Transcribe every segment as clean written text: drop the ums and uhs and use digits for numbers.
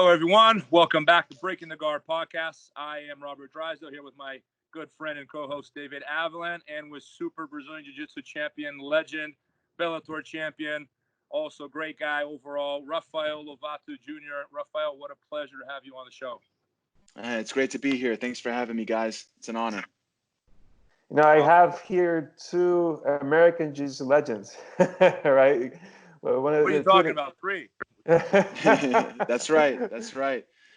Hello, everyone. Welcome back to Breaking the Guard podcast. I am Robert Drysdale here with my good friend and co-host David Avilan, and with super Brazilian Jiu Jitsu champion, legend, Bellator champion, also great guy overall, Rafael Lovato Jr. Rafael, what a pleasure to have you on the show. It's great to be here. Thanks for having me, guys. It's an honor. You know, I have here two American Jiu-Jitsu legends, right? Well, what are you talking about? Three. That's right.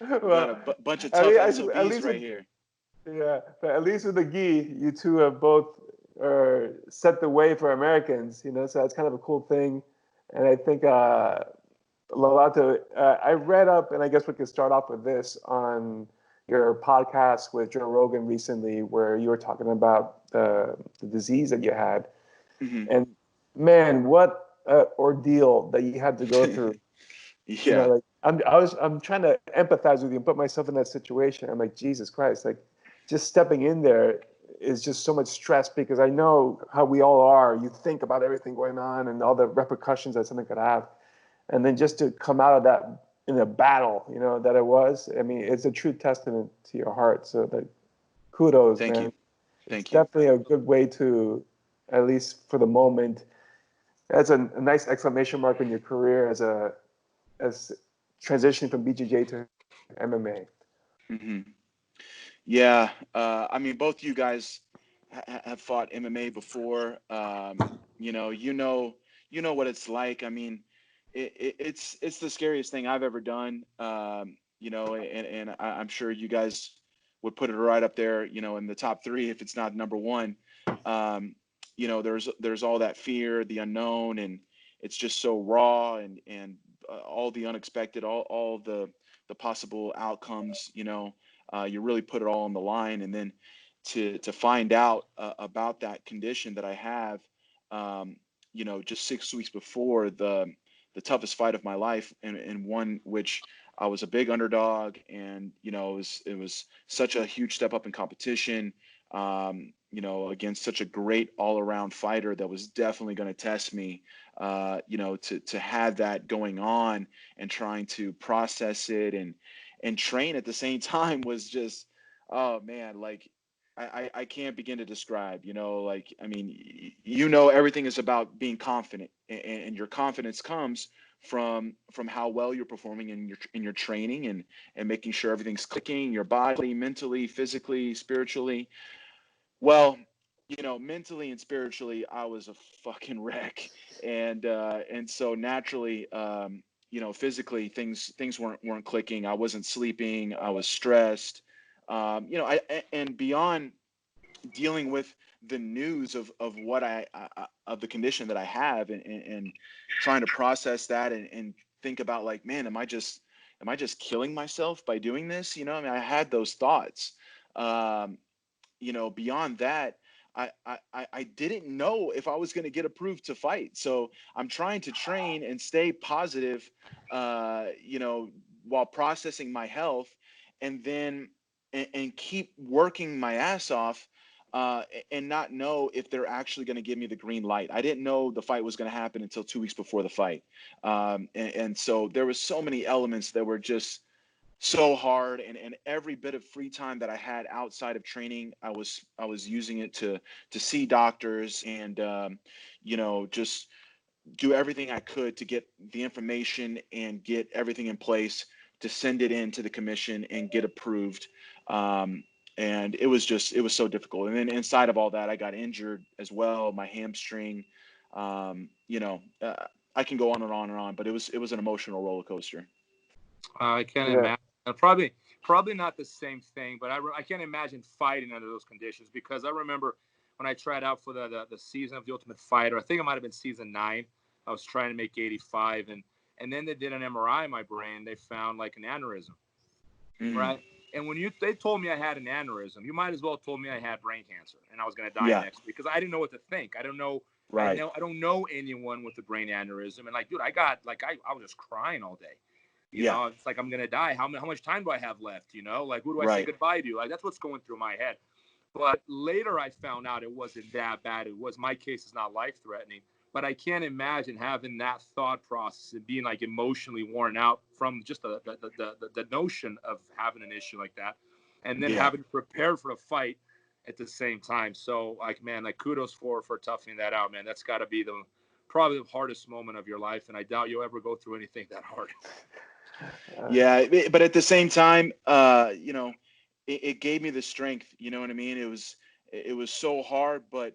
Well, got a bunch of tough SOBs right here. Yeah, but at least with the gi, you two have both set the way for Americans, you know, so that's kind of a cool thing. And I think Lovato, I read up, and I guess we could start off with this on your podcast with Joe Rogan recently, where you were talking about the disease that you had. Mm-hmm. And man, what ordeal that you had to go through. Yeah. You know, like I'm trying to empathize with you and put myself in that situation. I'm like, Jesus Christ, like just stepping in there is just so much stress, because I know how we all are. You think about everything going on and all the repercussions that something could have. And then just to come out of that in a battle, you know, that it was, I mean, it's a true testament to your heart. So like, kudos, Thank man. you. Thank it's you. Definitely a good way to, at least for the moment, that's a nice exclamation mark in your career as transitioning from BJJ to MMA. Mm-hmm. Yeah. I mean, both you guys have fought MMA before. You know what it's like. I mean, it's the scariest thing I've ever done. You know, and I'm sure you guys would put it right up there, you know, in the top 3, if it's not number 1. You know, there's all that fear, the unknown, and it's just so raw, and all the unexpected, all the possible outcomes. You know, you really put it all on the line, and then to find out about that condition that I have, you know, just 6 weeks before the toughest fight of my life, and one which I was a big underdog, and you know, it was such a huge step up in competition. You know, against such a great all-around fighter that was definitely going to test me. You know, to have that going on and trying to process it and train at the same time was just, oh man, like I can't begin to describe. You know, like, I mean, you know, everything is about being confident, and your confidence comes from how well you're performing in your training, and making sure everything's clicking, your body, mentally, physically, spiritually. Well, you know, mentally and spiritually, I was a fucking wreck, and so naturally, you know, physically, things weren't clicking. I wasn't sleeping. I was stressed. You know, and beyond dealing with the news of what of the condition that I have, and trying to process that, and think about, like, man, am I just killing myself by doing this? You know, I mean, I had those thoughts. You know, beyond that, I didn't know if I was going to get approved to fight. So I'm trying to train and stay positive, you know, while processing my health, and then and keep working my ass off, and not know if they're actually going to give me the green light. I didn't know the fight was going to happen until 2 weeks before the fight. And so there was so many elements that were just so hard, and every bit of free time that I had outside of training, I was using it to see doctors, and you know, just do everything I could to get the information and get everything in place to send it in to the commission and get approved. And it was so difficult. And then inside of all that, I got injured as well, my hamstring. You know, I can go on and on and on, but it was an emotional roller coaster. I can't imagine. Probably not the same thing, but I can't imagine fighting under those conditions, because I remember when I tried out for the season of The Ultimate Fighter. I think it might have been season 9. I was trying to make 85, and then they did an MRI in my brain. They found like an aneurysm, right? And when they told me I had an aneurysm, you might as well have told me I had brain cancer and I was going to die next week, because I didn't know what to think. I don't know. Right. I don't know anyone with a brain aneurysm, and like, dude, I was just crying all day. You know, it's like, I'm going to die. How much time do I have left? You know, like, who do I say goodbye to? Like, that's what's going through my head. But later I found out it wasn't that bad. My case is not life-threatening. but I can't imagine having that thought process and being like emotionally worn out from just the notion of having an issue like that, and then having to prepare for a fight at the same time. So like, man, like kudos for toughing that out, man. That's got to be probably the hardest moment of your life, and I doubt you'll ever go through anything that hard. Yeah, but at the same time, you know, it gave me the strength. You know what I mean? It was so hard, but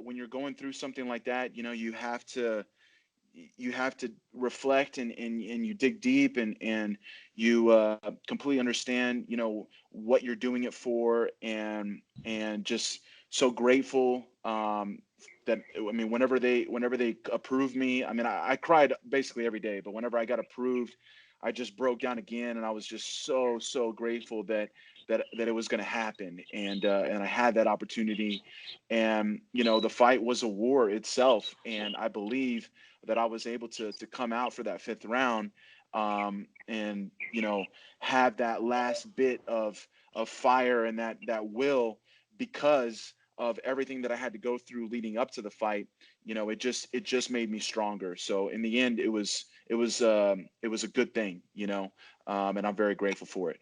when you're going through something like that, you know, you have to reflect and you dig deep and you completely understand, you know, what you're doing it for, and just so grateful that, I mean, whenever they approved me, I mean, I cried basically every day, but whenever I got approved, I just broke down again, and I was just so grateful that it was going to happen, and I had that opportunity, and you know, the fight was a war itself, and I believe that I was able to come out for that 5th round, and you know, have that last bit of fire and that will, because of everything that I had to go through leading up to the fight. You know, it just made me stronger. So in the end, it was a good thing, you know, and I'm very grateful for it.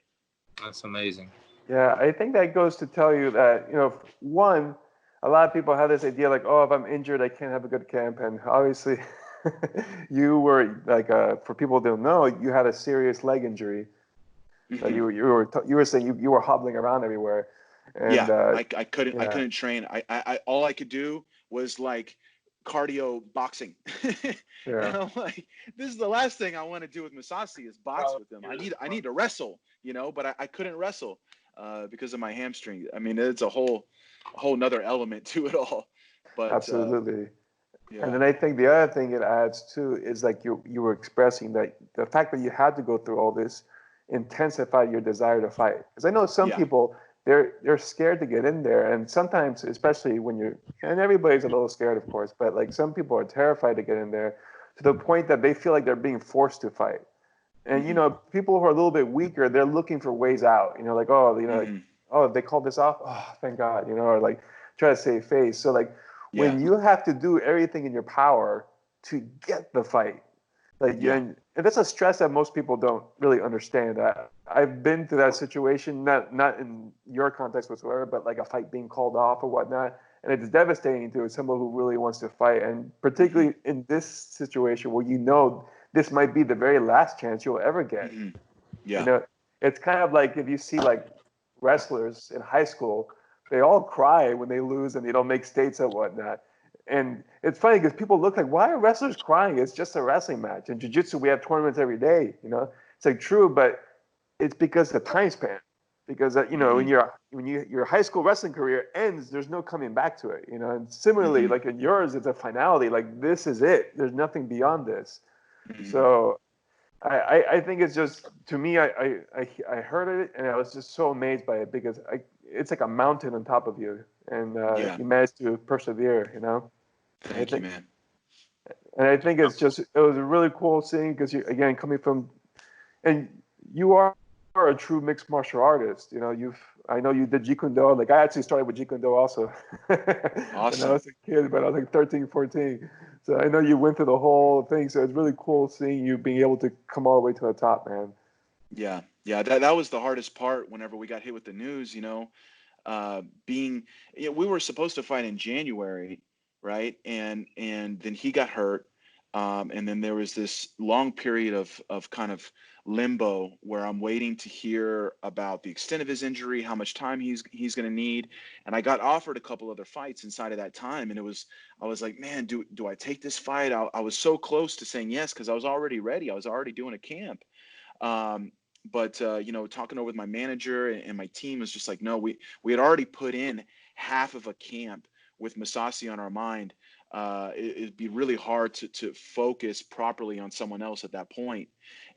That's amazing. Yeah, I think that goes to tell you that, you know, one, a lot of people have this idea like, oh, if I'm injured, I can't have a good camp. And obviously, you were like, for people who don't know, you had a serious leg injury. Mm-hmm. You were saying you were hobbling around everywhere. And, I couldn't train. I all I could do was like cardio boxing. And I'm like, this is the last thing I want to do with Masasi is box with him. I need to wrestle, you know, but I couldn't wrestle because of my hamstring. I mean, it's a whole nother element to it all. But absolutely. yeah. And then I think the other thing it adds too is like you were expressing that the fact that you had to go through all this intensified your desire to fight. Because I know some people, they're scared to get in there, and sometimes, especially when and everybody's a little scared, of course, but like some people are terrified to get in there to the point that they feel like they're being forced to fight. And you know, people who are a little bit weaker, they're looking for ways out. You know, like, oh, you know, like, oh, they called this off. Oh, thank God. You know, or like try to save face. So like when you have to do everything in your power to get the fight, like and that's a stress that most people don't really understand. I've been through that situation, not in your context whatsoever, but like a fight being called off or whatnot, and it's devastating to someone who really wants to fight, and particularly in this situation where you know this might be the very last chance you'll ever get. Yeah. You know, it's kind of like if you see like wrestlers in high school, they all cry when they lose and they don't make states and whatnot. And it's funny because people look like, why are wrestlers crying? It's just a wrestling match. In jiu-jitsu, we have tournaments every day, you know? It's like true, but it's because of the time span. Because, you know, when your high school wrestling career ends, there's no coming back to it, you know? And similarly, like in yours, it's a finality. Like, this is it. There's nothing beyond this. So I think it's just, to me, I heard it and I was just so amazed by it because it's like a mountain on top of you. And you managed to persevere, you know? Thank you, man. And I think it was a really cool seeing because you, again, coming from, and you are a true mixed martial artist. You know, I know you did Jeet Kune Do. Like I actually started with Jeet Kune Do also. Awesome. When I was a kid, but I was like 13, 14. So I know you went through the whole thing. So it's really cool seeing you being able to come all the way to the top, man. Yeah. That was the hardest part whenever we got hit with the news, you know. We were supposed to fight in January, right? And then he got hurt. And then there was this long period of kind of limbo where I'm waiting to hear about the extent of his injury, how much time he's going to need. And I got offered a couple other fights inside of that time. And I was like, man, do I take this fight? I was so close to saying yes, because I was already ready. I was already doing a camp. But you know, talking over with my manager and my team was just like, no, we had already put in half of a camp with Masasi on our mind. It'd be really hard to focus properly on someone else at that point.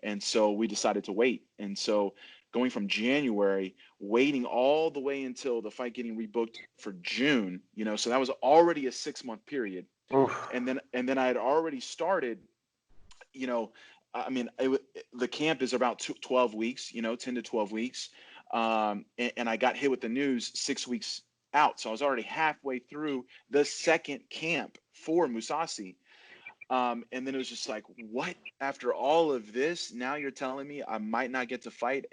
And so we decided to wait. And so going from January, waiting all the way until the fight getting rebooked for June, you know, so that was already a 6-month period. Oof. And then I had already started, you know, I mean, the camp is about 12 weeks, you know, 10 to 12 weeks. And I got hit with the news 6 weeks out. So I was already halfway through the second camp for Musasi. And then it was just like, what? After all of this, now you're telling me I might not get to fight,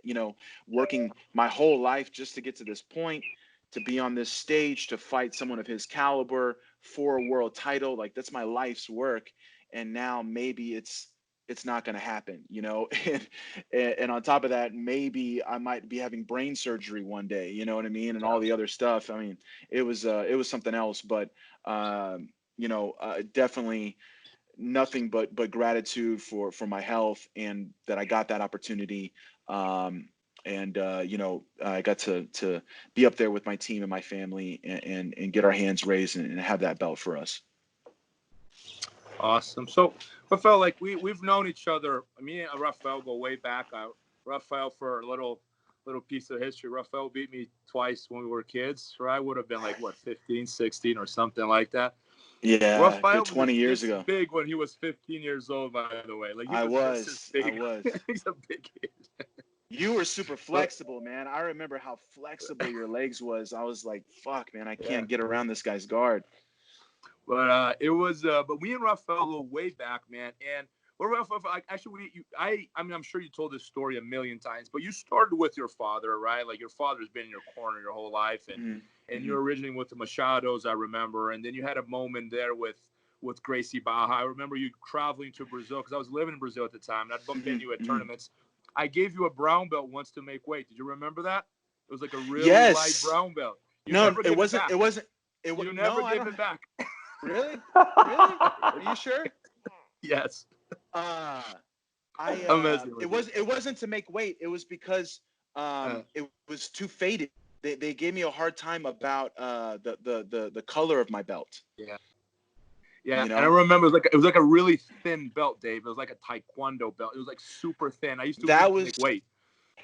working my whole life just to get to this point, to be on this stage, to fight someone of his caliber for a world title. Like, that's my life's work. And now maybe it's not going to happen, and on top of that, maybe I might be having brain surgery one day, you know what I mean? And all the other stuff. I mean, it was something else, but, definitely nothing but gratitude for my health, and that I got that opportunity. I got to be up there with my team and my family, and get our hands raised, and have that belt for us. Awesome. So, Rafael, like we've known each other. Me and Rafael go way back. Rafael, for a little piece of history, Rafael beat me twice when we were kids. Right? I would have been like 15, 16 or something like that. Yeah, Rafael 20 years ago. Big when he was 15 years old, by the way. Like I was. He's a big kid. You were super flexible, man. I remember how flexible your legs was. I was like, fuck, man, I can't get around this guy's guard. But it was, but we and Rafael go way back, man. And Rafael, actually, I'm sure you told this story a million times, but you started with your father, right? Like, your father's been in your corner your whole life, and you're originally with the Machados, I remember, and then you had a moment there with Gracie Barra. I remember you traveling to Brazil, because I was living in Brazil at the time, and I'd bump into you at tournaments. I gave you a brown belt once to make weight. Did you remember that? It was like a really light brown belt. You never gave it back. Really? Are you sure? Yes. It wasn't to make weight. It was because it was too faded. They gave me a hard time about the color of my belt. Yeah, and I remember it was like a really thin belt, Dave. It was like a taekwondo belt. It was like super thin. I used to make weight.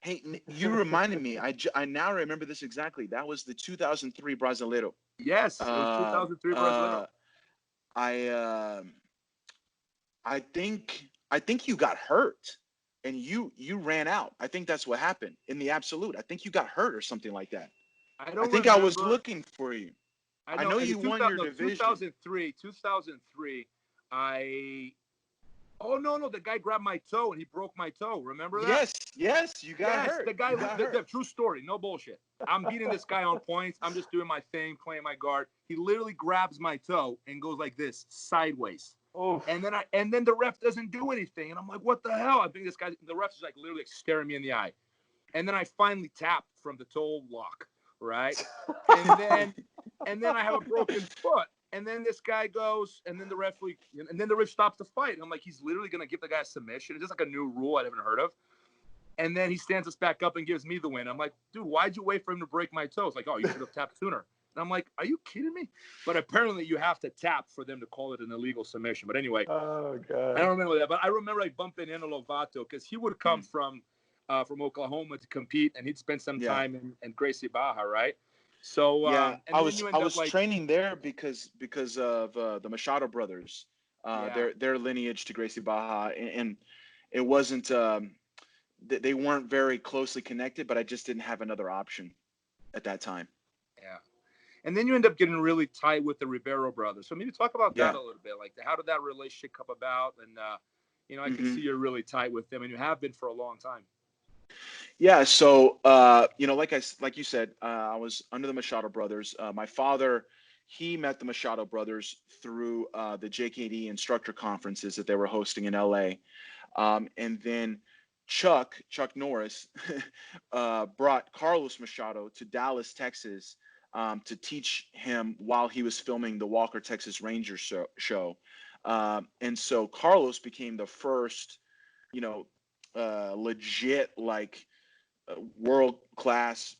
Hey, you reminded me. I now remember this exactly. That was the 2003 Brasileiro. Yes, it was 2003 Brasileiro. I think you got hurt, and you ran out. I think that's what happened in the absolute. I think you got hurt or something like that. I think I was looking for you. I know you won your division. 2003. Oh, no, the guy grabbed my toe and he broke my toe. Remember that? Yes, you got hurt. The guy, the true story, no bullshit. I'm beating this guy on points. I'm just doing my thing, playing my guard. He literally grabs my toe and goes like this, sideways. Oh. And then the ref doesn't do anything. And I'm like, what the hell? I think the ref's like literally staring me in the eye. And then I finally tapped from the toe lock, right? And then I have a broken foot. And then this guy goes, and then the ref stops the fight. And I'm like, he's literally going to give the guy a submission. It's just like a new rule I haven't heard of. And then he stands us back up and gives me the win. I'm like, dude, why'd you wait for him to break my toe? It's like, oh, you should have tapped sooner. And I'm like, are you kidding me? But apparently you have to tap for them to call it an illegal submission. But anyway, oh god, I don't remember that. But I remember like bumping into Lovato because he would come from Oklahoma to compete, and he'd spend some time in Gracie Barra, right? So I was training there because of the Machado brothers, their lineage to Gracie Barra, and it wasn't they weren't very closely connected, but I just didn't have another option at that time. Yeah, and then you end up getting really tight with the Ribeiro brothers. So maybe talk about that a little bit. Like, how did that relationship come about? And I can see you're really tight with them, and you have been for a long time. Yeah, so like you said, I was under the Machado brothers. My father, he met the Machado brothers through the JKD instructor conferences that they were hosting in LA, and then Chuck Norris brought Carlos Machado to Dallas, Texas, to teach him while he was filming the Walker Texas Rangers show, and so Carlos became the first, legit world-class,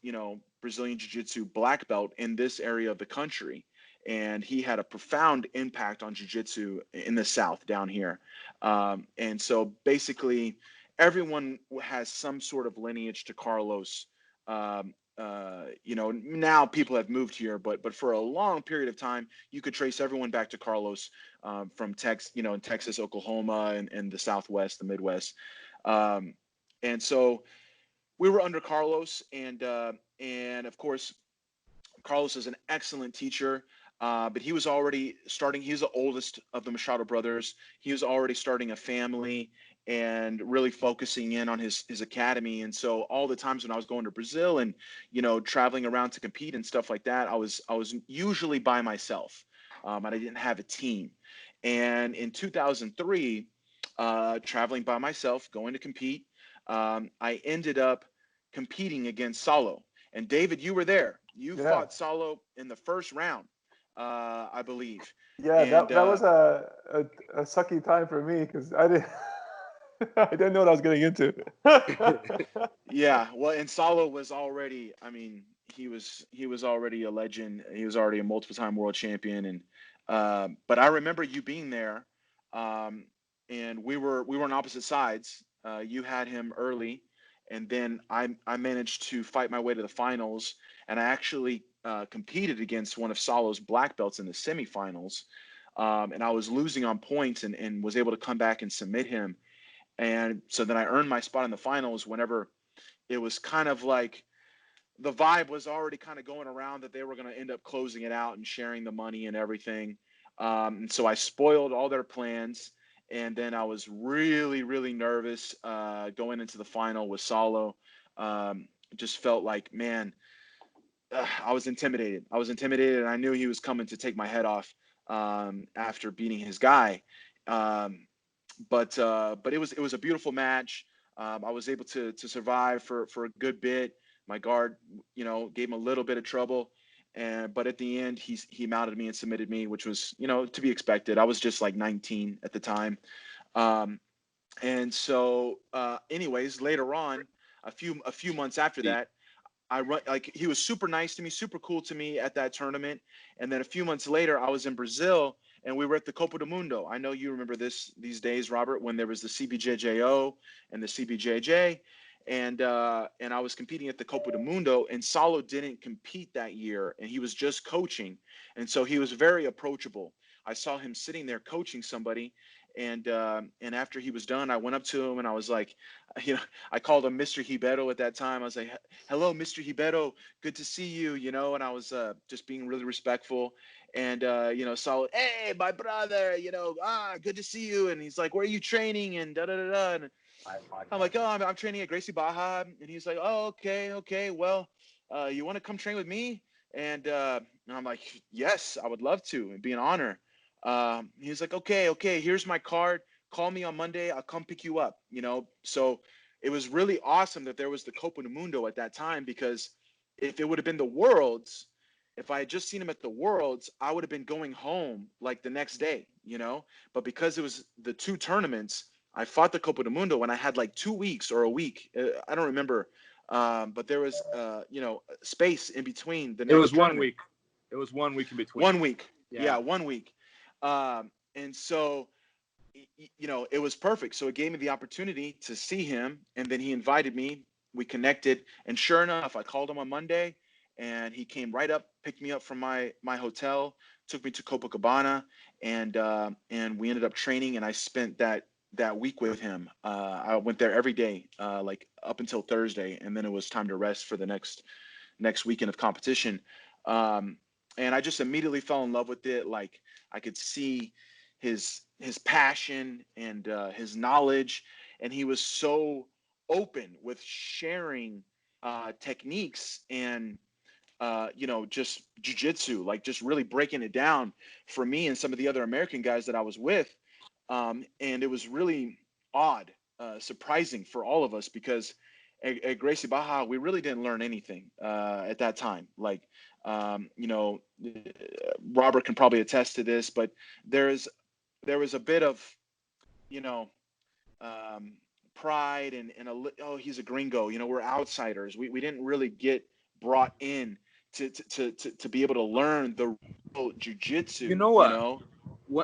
Brazilian Jiu Jitsu black belt in this area of the country. And he had a profound impact on Jiu Jitsu in the South down here. And so basically everyone has some sort of lineage to Carlos. Now people have moved here, but for a long period of time, you could trace everyone back to Carlos, from in Texas, Oklahoma, and the Southwest, the Midwest. And so we were under Carlos, and of course, Carlos is an excellent teacher, but he was already starting. He was the oldest of the Machado brothers. He was already starting a family and really focusing in on his academy. And so all the times when I was going to Brazil and, you know, traveling around to compete and stuff like that, I was usually by myself, and I didn't have a team. And in 2003, traveling by myself, going to compete, I ended up competing against Saulo. And David, you were there. You fought Saulo in the first round, I believe. Yeah, and, that was a sucky time for me because I didn't I didn't know what I was getting into. Yeah, well, and Saulo was already, I mean, he was already a legend. He was already a multiple-time world champion, and but I remember you being there, and we were on opposite sides. You had him early, and then I managed to fight my way to the finals, and I actually competed against one of Saulo's black belts in the semifinals, and I was losing on points, and was able to come back and submit him. And so then I earned my spot in the finals whenever it was kind of like the vibe was already kind of going around that they were going to end up closing it out and sharing the money and everything. And so I spoiled all their plans. And then I was really, really nervous going into the final with Saulo. Just felt like, man, I was intimidated. And I knew he was coming to take my head off after beating his guy. But it was a beautiful match. I was able to survive for a good bit. My guard, you know, gave him a little bit of trouble, but at the end he mounted me and submitted me, which was, you know, to be expected. I was just like 19 at the time, and so anyways, later on, a few months after that, he was super nice to me, super cool to me at that tournament. And then a few months later, I was in Brazil and we were at the Copa do Mundo. I know you remember these days, Robert, when there was the CBJJO and the CBJJ. And I was competing at the Copa do Mundo, and Saulo didn't compete that year, and he was just coaching. And so he was very approachable. I saw him sitting there coaching somebody, and after he was done, I went up to him and I was like, you know, I called him Mr. Ribeiro at that time. I was like, "Hello, Mr. Ribeiro, good to see you," you know, and I was just being really respectful. And you know, Saulo, "Hey, my brother, you know, good to see you." And he's like, "Where are you training?" And da da da da. And I'm like, "Oh, I'm training at Gracie Baja." And he's like, "Oh, okay. Well, you want to come train with me?" And I'm like, "Yes, I would love to. It'd be an honor." He's like, okay, here's my card. Call me on Monday. I'll come pick you up, you know? So it was really awesome that there was the Copa do Mundo at that time, because if it would have been the Worlds, if I had just seen him at the Worlds, I would have been going home like the next day, you know? But because it was the two tournaments, I fought the Copa do Mundo and I had like 2 weeks or a week. I don't remember. But there was, you know, space in between the next It was tournament. 1 week. It was 1 week in between. 1 week. Yeah, 1 week. And so, you know, it was perfect. So it gave me the opportunity to see him, and then he invited me. We connected, and sure enough, I called him on Monday, and he came right up, picked me up from my hotel, took me to Copacabana, and we ended up training. And I spent that week with him. I went there every day, like up until Thursday, and then it was time to rest for the next weekend of competition. And I just immediately fell in love with it. Like, I could see his passion and his knowledge, and he was so open with sharing techniques and you know, just jiu-jitsu, like just really breaking it down for me and some of the other American guys that I was with. And it was really odd, surprising for all of us, because at Gracie Baja, we really didn't learn anything at that time. Like, you know, Robert can probably attest to this, but there was a bit of, you know, pride and oh, he's a gringo, you know, we're outsiders. We didn't really get brought in to be able to learn the real jiu-jitsu. You know what? You know?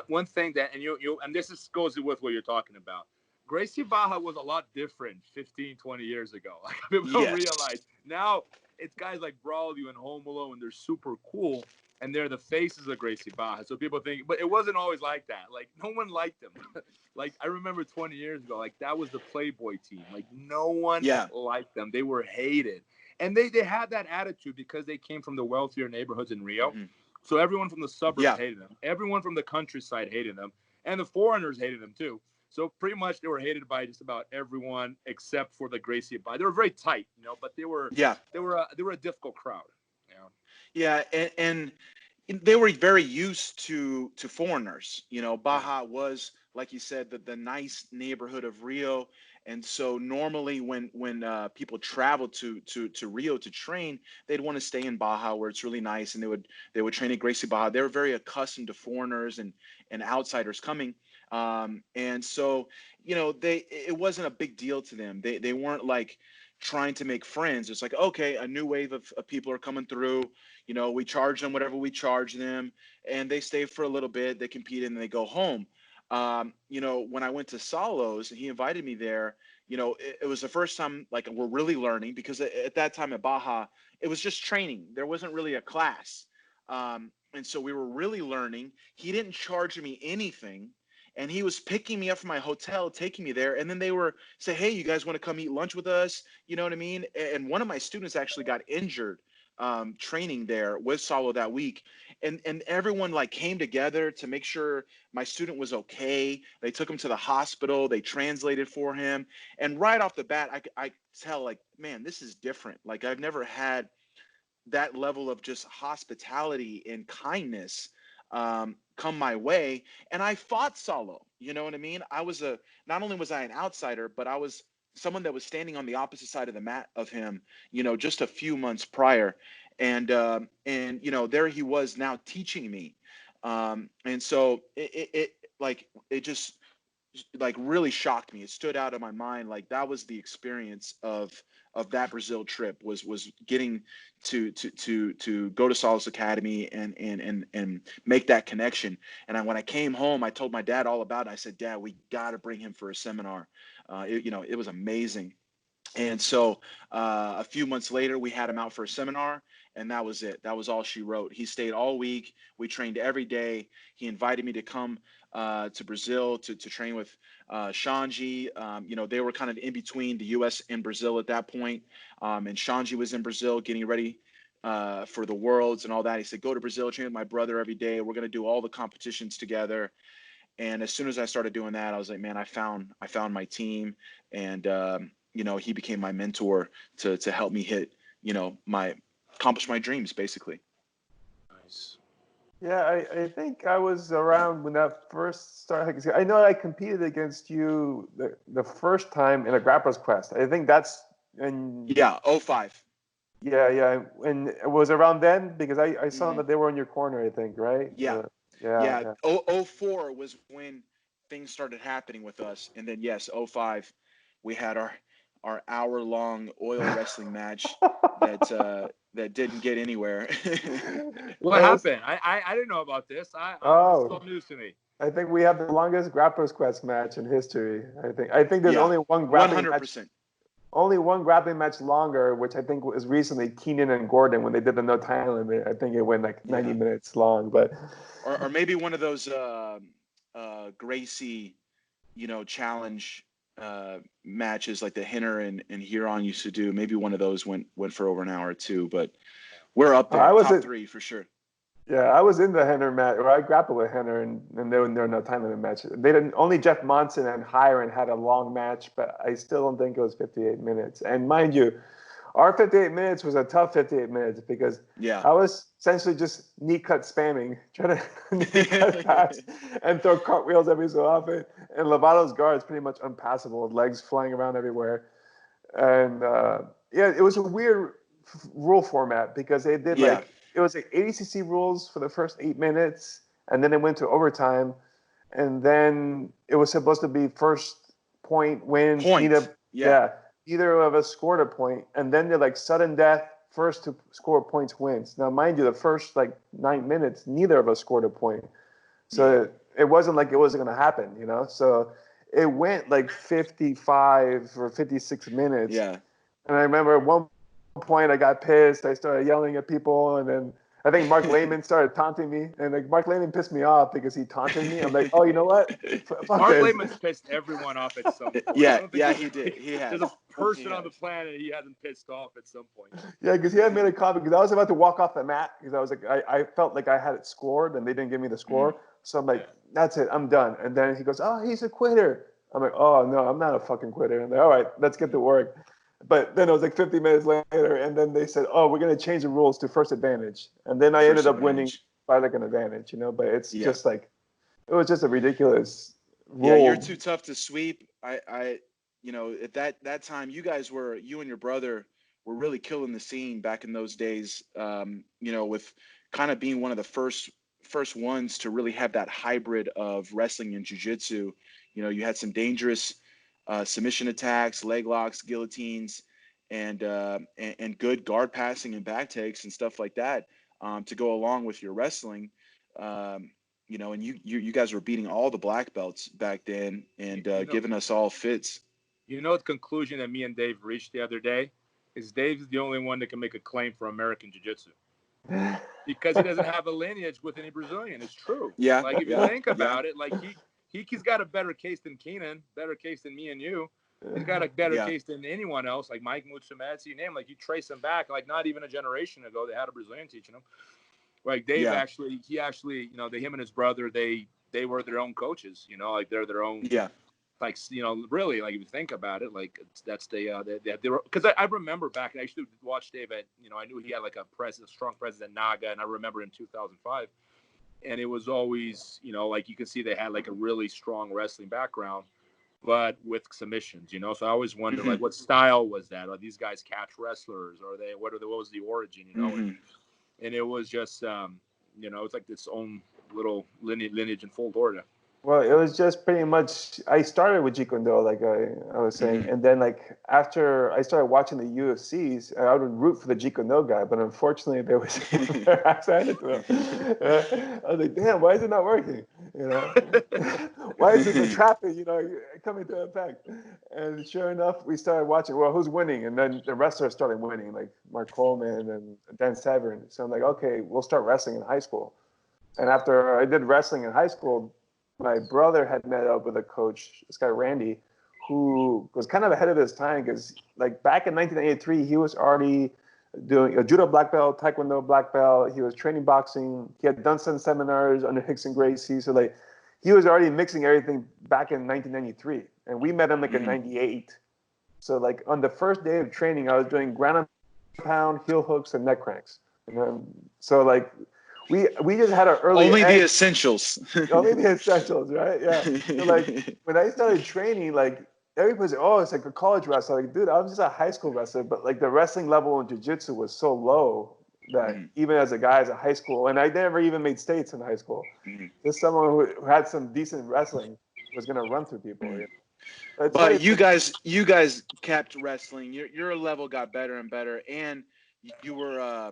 One thing that, and you and this goes with what you're talking about. Gracie Baja was a lot different 15, 20 years ago. Like, people don't realize now it's guys like Braulio and Homolo, and they're super cool, and they're the faces of Gracie Baja. So people think, but it wasn't always like that. Like, no one liked them. Like, I remember 20 years ago, like, that was the Playboy team. Like, no one liked them. They were hated. And they had that attitude because they came from the wealthier neighborhoods in Rio. Mhm. So everyone from the suburbs Yeah. hated them. Everyone from the countryside hated them. And the foreigners hated them too. So pretty much they were hated by just about everyone except for the Gracie Bai. They were very tight, but they were Yeah. they were a difficult crowd. Yeah, and they were very used to foreigners. Baja was, like you said, the nice neighborhood of Rio, and so normally when people travel to Rio to train, they'd want to stay in Baja where it's really nice, and they would train at Gracie Baja. They were very accustomed to foreigners and outsiders coming, and so it wasn't a big deal to them. They weren't like trying to make friends. It's like, okay, a new wave of people are coming through. We charge them whatever we charge them, and they stay for a little bit, they compete, and they go home. When I went to Salos and he invited me there, it was the first time like we're really learning, because at that time at Baja, it was just training. There wasn't really a class. And so we were really learning. He didn't charge me anything. And he was picking me up from my hotel, taking me there. And then they were say, hey, you guys want to come eat lunch with us? You know what I mean? And one of my students actually got injured training there with Salo that week, and everyone like came together to make sure my student was okay. They took him to the hospital, they translated for him, and right off the bat I tell, like, man, this is different. Like, I've never had that level of just hospitality and kindness come my way. And I fought Salo, you know what I mean? Not only was I an outsider, but I was someone that was standing on the opposite side of the mat of him, just a few months prior. And there he was now teaching me. And so it just like really shocked me. It stood out in my mind. Like, that was the experience of that Brazil trip, was getting to go to Salos Academy and make that connection. And when I came home, I told my dad all about it. I said, Dad, we got to bring him for a seminar. It was amazing. And so a few months later, we had him out for a seminar, and that was it. That was all she wrote. He stayed all week. We trained every day. He invited me to come to Brazil to train with Shanji. They were kind of in between the U.S. and Brazil at that point. And Shanji was in Brazil getting ready for the Worlds and all that. He said, go to Brazil, train with my brother every day. We're going to do all the competitions together. And as soon as I started doing that, I was like, man, I found my team. And he became my mentor to help me accomplish my dreams, basically. Nice. Yeah, I think I was around when that first started. I know I competed against you the first time in a Grappler's Quest. I think that's Yeah, 05. Yeah, and it was around then, because I saw that they were in your corner, I think, right? Yeah. Yeah. 04 was when things started happening with us, and then yes, 05, we had our hour-long oil wrestling match that didn't get anywhere. What happened? I didn't know about this. This is all news to me. I think we have the longest Grappler's Quest match in history. I think there's only one grappling 100%. Match. Only one grappling match longer, which I think was recently Keenan and Gordon when they did the no time limit. I think it went like 90 minutes long, but or maybe one of those Gracie, challenge matches like the Henner and Huron used to do. Maybe one of those went for over an hour too. But we're up there, top 3 for sure. Yeah, I was in the Henner match, or I grappled with Henner, and there were no time limit match. They didn't. Only Jeff Monson and Hiron had a long match, but I still don't think it was 58 minutes. And mind you, our 58 minutes was a tough 58 minutes, because I was essentially just knee cut spamming, trying to knee cut fast and throw cartwheels every so often. And Lovato's guard is pretty much unpassable, with legs flying around everywhere. And it was a weird rule format, because they did it was like ADCC rules for the first 8 minutes, and then it went to overtime, and then it was supposed to be first point wins. Neither of us scored a point, and then they're like sudden death, first to score points wins. Now, mind you, the first 9 minutes, neither of us scored a point, so it wasn't like it wasn't going to happen, So it went like 55 or 56 minutes. Yeah. And I remember at one point I got pissed. I started yelling at people, and then I think Mark Lehman started taunting me, and like Mark Lehman pissed me off because he taunted me. I'm like, oh, you know what? Fuck Mark this. Lehman's pissed everyone off at some point. Yeah, I don't think he did. He has. there's a person on the planet he hasn't pissed off at some point. Yeah, because he had made a comment because I was about to walk off the mat because I was like, I felt like I had it scored and they didn't give me the score. So I'm like, that's it, I'm done. And then he goes, oh, he's a quitter. I'm like, oh no, I'm not a fucking quitter. I'm like, all right, let's get to work. But then it was like 50 minutes later, and then they said, oh, we're gonna change the rules to first advantage. And then I ended up winning by like an advantage, you know. But it's just like, it was just a ridiculous rule. Yeah, you're too tough to sweep. I you know, at that time, you and your brother were really killing the scene back in those days. You know, with kind of being one of the first ones to really have that hybrid of wrestling and jiu-jitsu. You know, you had some dangerous submission attacks, leg locks, guillotines, and good guard passing and back takes and stuff like that to go along with your wrestling. You know, and you guys were beating all the black belts back then and giving us all fits. You know, the conclusion that me and Dave reached the other day is Dave's the only one that can make a claim for American Jiu-Jitsu because he doesn't have a lineage with any Brazilian. It's true. Yeah. Like if you think about it, like he's got a better case than Keenan, better case than me and you. He's got a better case than anyone else, like Mike Mutsumetsu, you name. Like you trace him back, like not even a generation ago, they had a Brazilian teaching him. Like Dave actually, you know, him and his brother, they were their own coaches, you know, like they're their own. Yeah. Like, you know, really, like if you think about it, like that's they were, because I remember back, and I used to watch Dave at, you know, I knew he had like a strong presence at Naga, and I remember in 2005, and it was always, you know, like you can see they had like a really strong wrestling background, but with submissions, you know. So I always wonder, like, what style was that? Are these guys catch wrestlers? Or what was the origin, you know? And it was just, you know, it's like this own little lineage in full Florida. Well, it was just pretty much, I started with Jeet Kune Do, like I was saying, and then like after I started watching the UFCs, I would root for the Jeet Kune Do guy, but unfortunately there was I handed to him. I was like, damn, why is it not working? You know, why is it the traffic, you know, coming to impact? And sure enough, we started watching, well, who's winning? And then the wrestlers started winning, like Mark Coleman and Dan Severn. So I'm like, okay, we'll start wrestling in high school. And after I did wrestling in high school, my brother had met up with a coach, this guy Randy, who was kind of ahead of his time because, like, back in 1983, he was already doing a judo black belt, taekwondo black belt. He was training boxing. He had done some seminars under Hickson Gracie. So, like, he was already mixing everything back in 1993, and we met him like in '98. So, like, on the first day of training, I was doing ground and pound, heel hooks, and neck cranks. So, like. We just had our early the essentials. Only the essentials, right? Yeah. So like when I started training, like everybody said, "Oh, it's like a college wrestler." Like, dude, I was just a high school wrestler, but like the wrestling level in jiu-jitsu was so low that even as a guy, as a high school, and I never even made states in high school. Just someone who had some decent wrestling was gonna run through people. You know? But you guys kept wrestling. Your level got better and better, and you were.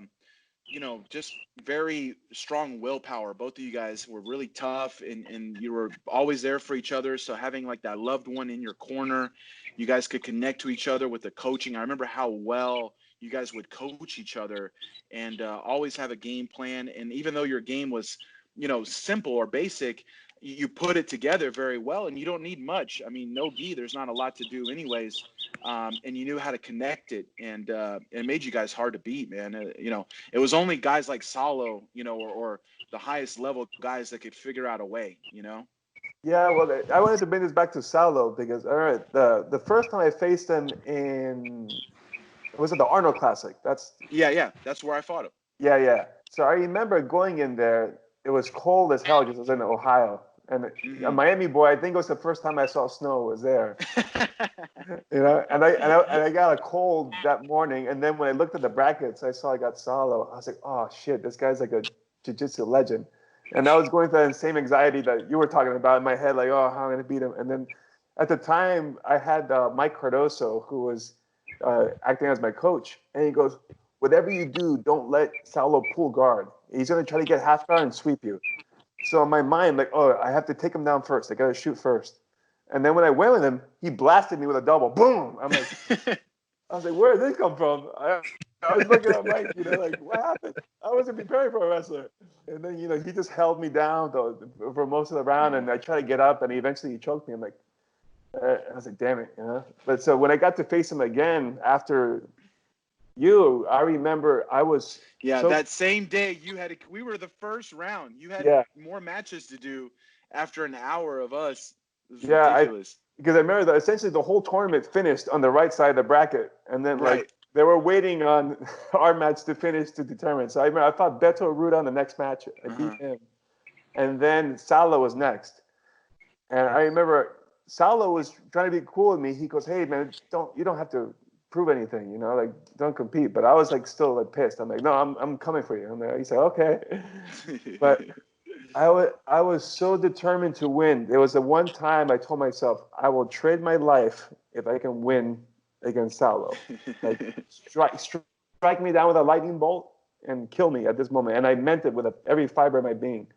You know, just very strong willpower. Both of you guys were really tough and you were always there for each other. So having like that loved one in your corner, you guys could connect to each other with the coaching. I remember how well you guys would coach each other and always have a game plan. And even though your game was, you know, simple or basic, you put it together very well, and you don't need much. I mean, no gi, there's not a lot to do anyways. And you knew how to connect it, and it made you guys hard to beat, man. You know, it was only guys like Salo, you know, or the highest level guys that could figure out a way, you know? Yeah, well, I wanted to bring this back to Salo because, all right, the first time I faced him was at the Arnold Classic. That's where I fought him. Yeah. So I remember going in there. It was cold as hell because it was in Ohio. And a Miami boy, I think it was the first time I saw snow was there. You know, and I got a cold that morning. And then when I looked at the brackets, I saw I got Salo. I was like, oh shit, this guy's like a jiu-jitsu legend. And I was going through that same anxiety that you were talking about in my head, like, oh, how am I going to beat him? And then at the time, I had Mike Cardoso, who was acting as my coach, and he goes, whatever you do, don't let Salo pull guard. He's going to try to get half guard and sweep you. So in my mind, like, oh, I have to take him down first. I got to shoot first. And then when I went with him, he blasted me with a double. Boom! I'm like, I was like, where did this come from? I was looking at Mike, like, what happened? I wasn't preparing for a wrestler. And then, he just held me down for most of the round, and I tried to get up, and eventually he choked me. I'm like, I was like, damn it, But so when I got to face him again after I remember I was that same day we were the first round. You had more matches to do after an hour of us. It was ridiculous. Because I remember that essentially the whole tournament finished on the right side of the bracket, and then they were waiting on our match to finish to determine. So I remember I fought Beto Ruda on the next match. I beat him, and then Salo was next. And I remember Salo was trying to be cool with me. He goes, "Hey man, you don't have to prove anything, like don't compete." But I was like still like pissed. I'm like, "No, I'm coming for you." He said, "Okay," but I was so determined to win. There was the one time I told myself, I will trade my life if I can win against Salo. Like strike me down with a lightning bolt and kill me at this moment. And I meant it with every fiber of my being.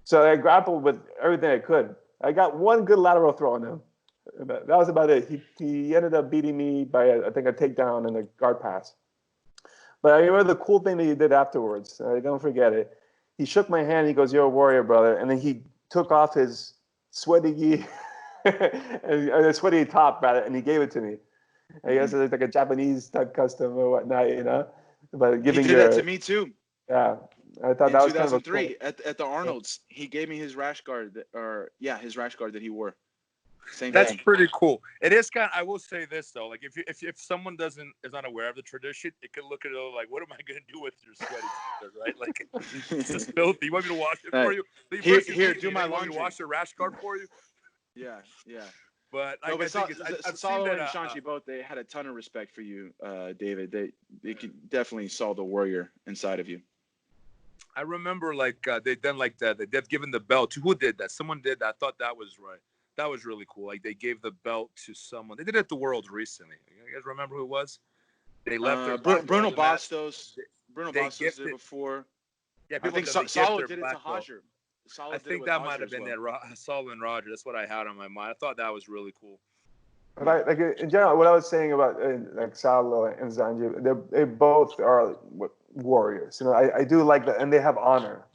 So I grappled with everything I could. I got one good lateral throw on him. That was about it. He ended up beating me by, I think, a takedown and a guard pass. But I remember the cool thing that he did afterwards. I don't forget it. He shook my hand. He goes, "You're a warrior, brother." And then he took off his sweaty gi and a sweaty top, rather, and he gave it to me. I guess it's like a Japanese type custom or whatnot, But giving he did that to me too. Yeah, I thought that was 2003 kind of at the Arnold's. He gave me his rash guard, his rash guard that he wore. That's pretty cool. It is kind of, I will say this though, like if someone is not aware of the tradition, it could look at it like, what am I going to do with your sweaty t-shirt, right? Like, it's just filthy. You want me to wash it for you? Here, do my laundry. Want me to wash the rash guard for you? Yeah. But I've Salo and Shanchi both, they had a ton of respect for you, David. They definitely saw the warrior inside of you. I remember they done they've given the belt to who did that? Someone did that. I thought that was right. That was really cool. Like they gave the belt to someone. They did it at the Worlds recently. You guys remember who it was? They left Bruno Bastos. Bruno Bastos did it before. Yeah, I think Salo did it to Hajar. I think that might have been that Salo and Roger. That's what I had on my mind. I thought that was really cool. But in general, what I was saying about like Salo and Zanji, they both are warriors. I do like that, and they have honor.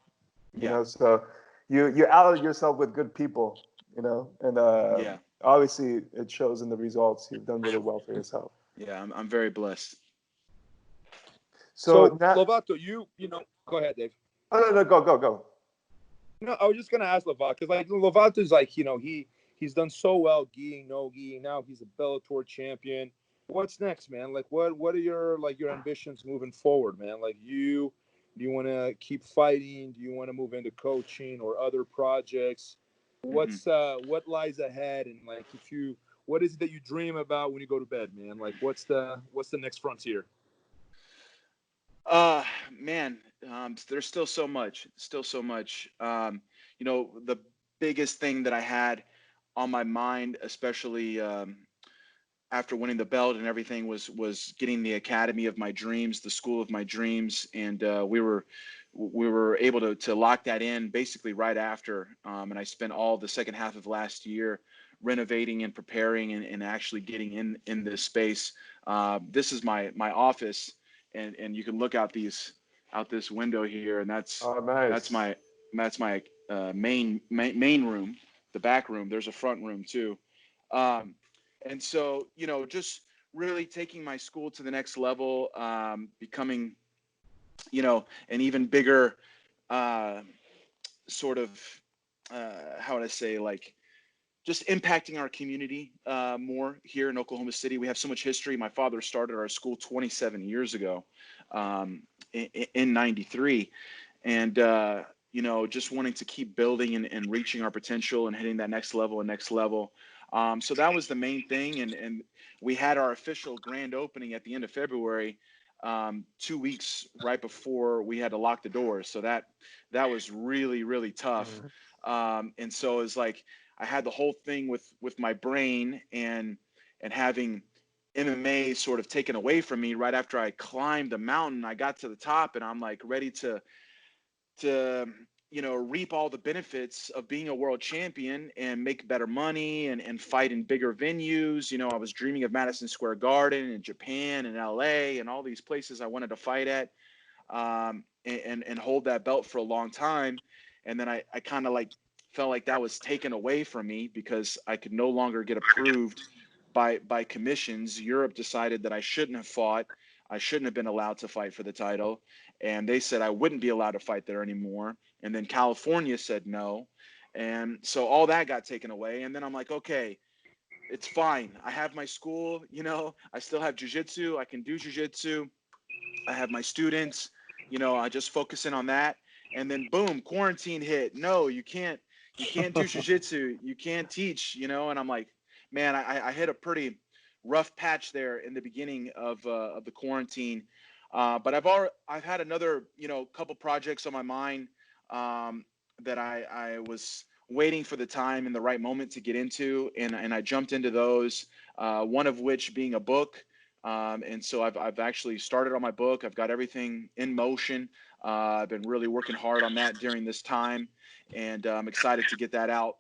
So you allied yourself with good people. And obviously it shows in the results. You've done really well for yourself. Yeah, I'm very blessed. So Lovato, go ahead, Dave. Oh no, go. No, I was just gonna ask Lovato because Lovato's he's done so well, giing, no giing. Now he's a Bellator champion. What's next, man? Like what are your ambitions moving forward, man? Like do you want to keep fighting? Do you want to move into coaching or other projects? What's what lies ahead, and what is it that you dream about when you go to bed, man? Like what's the next frontier? Man, there's still so much. The biggest thing that I had on my mind, especially after winning the belt and everything, was getting the academy of my dreams, the school of my dreams, and we were able to lock that in basically right after. And I spent all the second half of last year renovating and preparing and actually getting in this space. This is my office, and you can look out this window here, and that's my main room. The back room. There's a front room too. And so, just really taking my school to the next level, becoming, an even bigger sort of, how would I say, just impacting our community more here in Oklahoma City. We have so much history. My father started our school 27 years ago in 93. And, just wanting to keep building and reaching our potential and hitting that next level. So that was the main thing. And we had our official grand opening at the end of February, 2 weeks right before we had to lock the doors. So that was really, really tough. And so it's like I had the whole thing with my brain and having MMA sort of taken away from me right after I climbed the mountain. I got to the top and I'm like ready to reap all the benefits of being a world champion and make better money and fight in bigger venues. I was dreaming of Madison Square Garden in Japan and LA and all these places I wanted to fight at, and hold that belt for a long time. And then I kind of like felt like that was taken away from me because I could no longer get approved by commissions. Europe decided that I shouldn't have fought. I shouldn't have been allowed to fight for the title. And they said I wouldn't be allowed to fight there anymore. And then California said no. And so all that got taken away. And then I'm like, okay, it's fine. I have my school, I still have jiu-jitsu. I can do jiu-jitsu. I have my students, I just focus in on that. And then boom, quarantine hit. No, you can't do jiu-jitsu. You can't teach, and I'm like, man, I hit a pretty rough patch there in the beginning of the quarantine. But I've had another, couple projects on my mind that I was waiting for the time and the right moment to get into, and I jumped into those. One of which being a book, and so I've actually started on my book. I've got everything in motion. I've been really working hard on that during this time, and I'm excited to get that out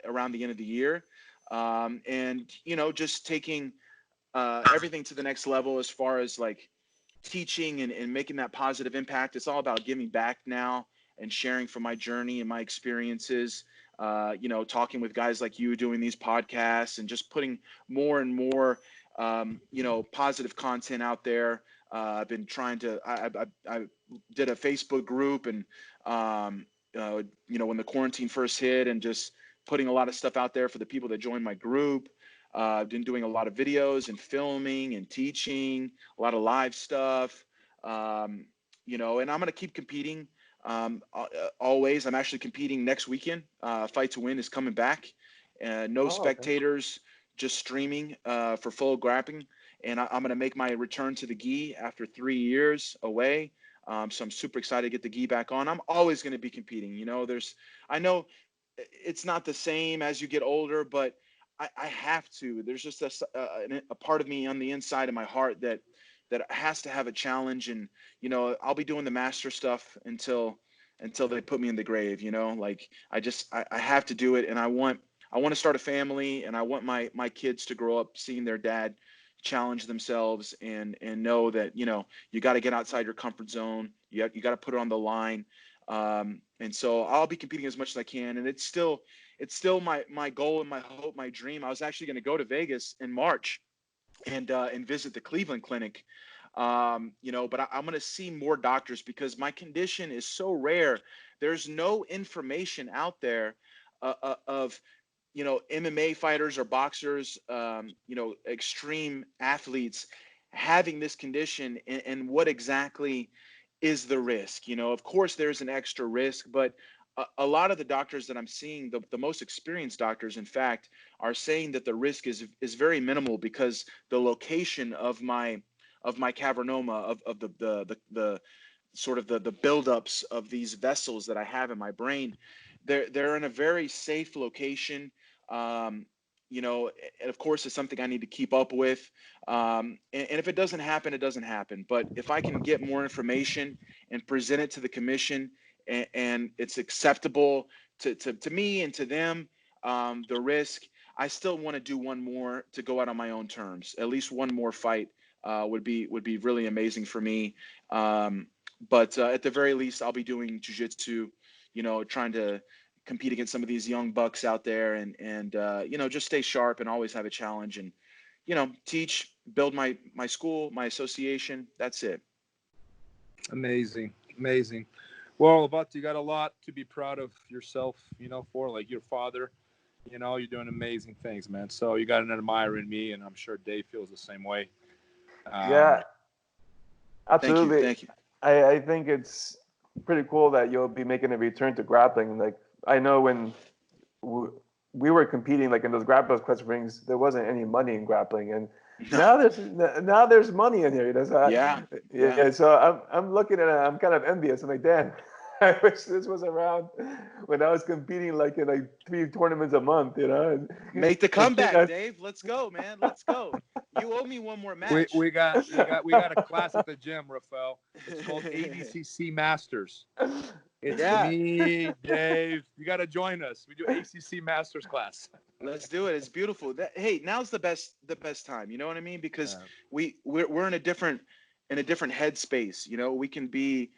around the end of the year. And just taking everything to the next level as far as like teaching and making that positive impact. It's all about giving back now and sharing from my journey and my experiences, talking with guys like you, doing these podcasts, and just putting more and more, positive content out there. I've been trying to, I did a Facebook group, and, when the quarantine first hit, and just putting a lot of stuff out there for the people that joined my group. I've been doing a lot of videos and filming and teaching, a lot of live stuff, and I'm going to keep competing. Always. I'm actually competing next weekend. Fight to Win is coming back. No spectators, just streaming for full grappling. And I'm going to make my return to the gi after 3 years away. So I'm super excited to get the gi back on. I'm always going to be competing. I know it's not the same as you get older, but I have to. There's just a part of me on the inside of my heart that has to have a challenge. And I'll be doing the master stuff until they put me in the grave. Like I have to do it, and I want to start a family, and I want my kids to grow up seeing their dad challenge themselves and know that you got to get outside your comfort zone. You got to put it on the line. And so I'll be competing as much as I can, and it's still my goal and my hope, my dream. I was actually going to go to Vegas in March and visit the Cleveland Clinic, but I'm going to see more doctors because my condition is so rare. There's no information out there of MMA fighters or boxers, extreme athletes having this condition, and what exactly is the risk. Of course there's an extra risk, but a lot of the doctors that I'm seeing, the most experienced doctors, in fact, are saying that the risk is very minimal because the location of my cavernoma, of the sort of the buildups of these vessels that I have in my brain, they're in a very safe location. And of course it's something I need to keep up with. And if it doesn't happen, it doesn't happen. But if I can get more information and present it to the commission, and it's acceptable to me and to them, the risk, I still want to do one more to go out on my own terms. At least one more fight would be really amazing for me. But at the very least, I'll be doing jiu-jitsu, trying to compete against some of these young bucks out there, and just stay sharp and always have a challenge, and teach, build my school, my association. That's it. Amazing. Well, Lovato, you got a lot to be proud of yourself, for, like, your father. You're doing amazing things, man. So you got an admirer in me, and I'm sure Dave feels the same way. Yeah, absolutely. Thank you. I think it's pretty cool that you'll be making a return to grappling. Like, I know when we were competing, like in those grappling quest rings, there wasn't any money in grappling, and now there's money in here. So Yeah. So I'm looking at it, I'm kind of envious. I'm like, damn, I wish this was around when I was competing like in like 3 tournaments a month, you know. Make the comeback, Dave. Let's go, man. Let's go. You owe me one more match. We got a class at the gym, Rafael. It's called ADCC Masters. It's me, Dave. You got to join us. We do ACC Masters class. Let's do it. It's beautiful. Hey, now's the best time. You know what I mean? Because we're in a different headspace. You know, we can be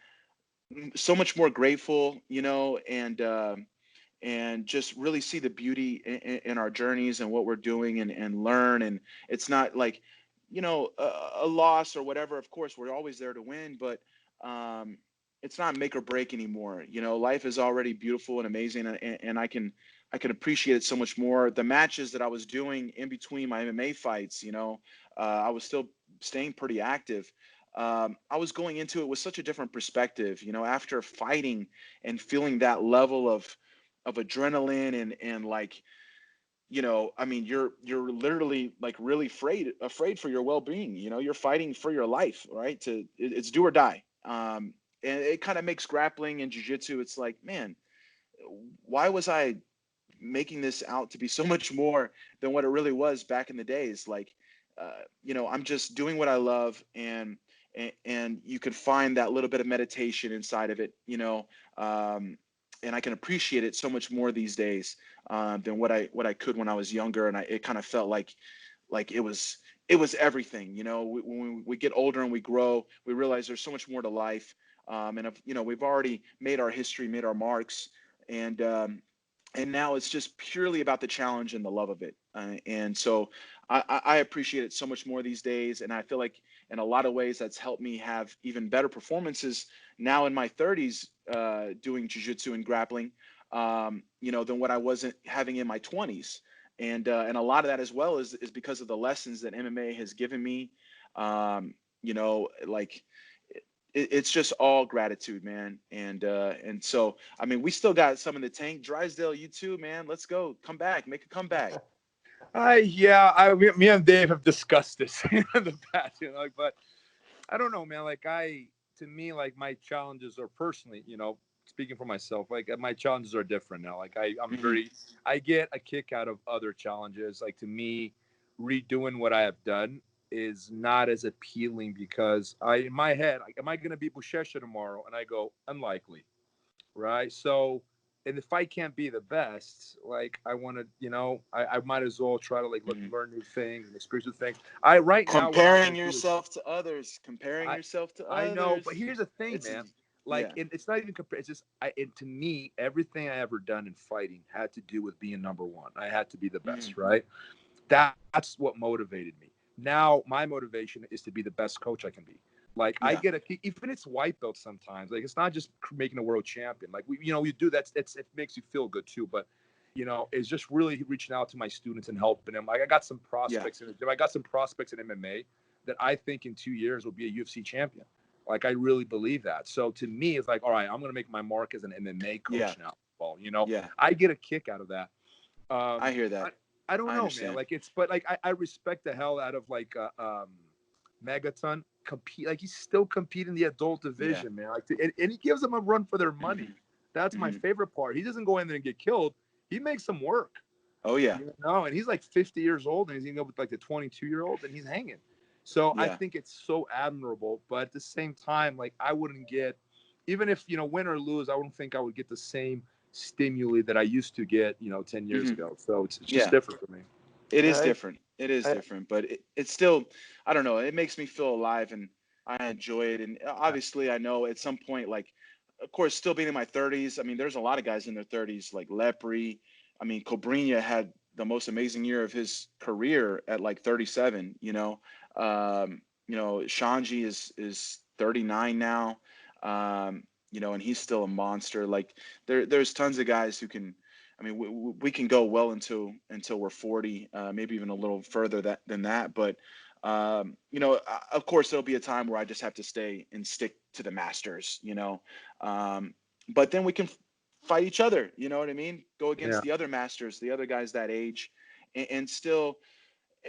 so much more grateful. You know, and just really see the beauty in our journeys and what we're doing and learn. And it's not like, you know, a loss or whatever. Of course, we're always there to win, but it's not make or break anymore. You know, life is already beautiful and amazing, and I can appreciate it so much more. The matches that I was doing in between my MMA fights, you know, I was still staying pretty active. I was going into it with such a different perspective, you know, after fighting and feeling that level of adrenaline and like, you know, I mean, you're literally like really afraid for your well-being. You know, you're fighting for your life, right? It's do or die. And it kind of makes grappling and jiu-jitsu. It's like, man, why was I making this out to be so much more than what it really was back in the days? Like, you know, I'm just doing what I love, and you can find that little bit of meditation inside of it, you know, and I can appreciate it so much more these days than what I could when I was younger. And it kind of felt like it was everything, you know. When we get older and we grow, we realize there's so much more to life. And you know, we've already made our history, made our marks, and now it's just purely about the challenge and the love of it. And so I appreciate it so much more these days. And I feel like in a lot of ways that's helped me have even better performances now in my 30s doing jiu-jitsu and grappling, you know, than what I wasn't having in my 20s. And a lot of that as well is because of the lessons that MMA has given me. You know, like it's just all gratitude, man. And so, I mean, we still got some in the tank. Drysdale, you too, man. Let's go. Come back. Make a comeback. Me and Dave have discussed this in the past, you know, like, but I don't know, man. Like to me, like my challenges are personally, you know, speaking for myself, like my challenges are different now. Like I get a kick out of other challenges. Like to me, redoing what I have done is not as appealing because in my head, like, am I going to beat Buchecha tomorrow? And I go, unlikely, right? So, and if I can't be the best, like I want to, you know, I might as well try to like learn new things and experience new things. Right now, comparing yourself to others, I know, but here's the thing, man. Like, yeah. it's not even compared. It's just, to me, everything I ever done in fighting had to do with being number one. I had to be the best, right? That's what motivated me. Now, my motivation is to be the best coach I can be. Like, I get even it's white belt sometimes. Like, it's not just making a world champion. Like, we do that. It makes you feel good too. But, you know, it's just really reaching out to my students and helping them. Like, I got some prospects in the gym. I got some prospects in MMA that I think in 2 years will be a UFC champion. Like, I really believe that. So to me, it's like, all right, I'm going to make my mark as an MMA coach now. Well, you know, I get a kick out of that. I hear that. I don't know, man. Like but like I respect the hell out of like Megaton compete. Like he's still competing in the adult division, man. Like and he gives them a run for their money. That's my favorite part. He doesn't go in there and get killed. He makes them work. Oh yeah. You know, and he's like 50 years old, and he's going with like the 22-year-old, and he's hanging. So I think it's so admirable. But at the same time, like I wouldn't get, even if, you know, win or lose, I wouldn't think I would get the same stimuli that I used to get, you know, 10 years ago. So it's just different for me. It is different. It is different, but it's still, I don't know. It makes me feel alive, and I enjoy it. And obviously, I know at some point, like, of course, still being in my 30s. I mean, there's a lot of guys in their 30s, like Lepre. I mean, Cobrinha had the most amazing year of his career at like 37. You know, Shanji is 39 now. You know, and he's still a monster. Like there's tons of guys who can. I mean, we can go well until we're 40, maybe even a little further than that. But you know, of course, there'll be a time where I just have to stay and stick to the masters. You know, but then we can fight each other. You know what I mean? Go against the other masters, the other guys that age, and still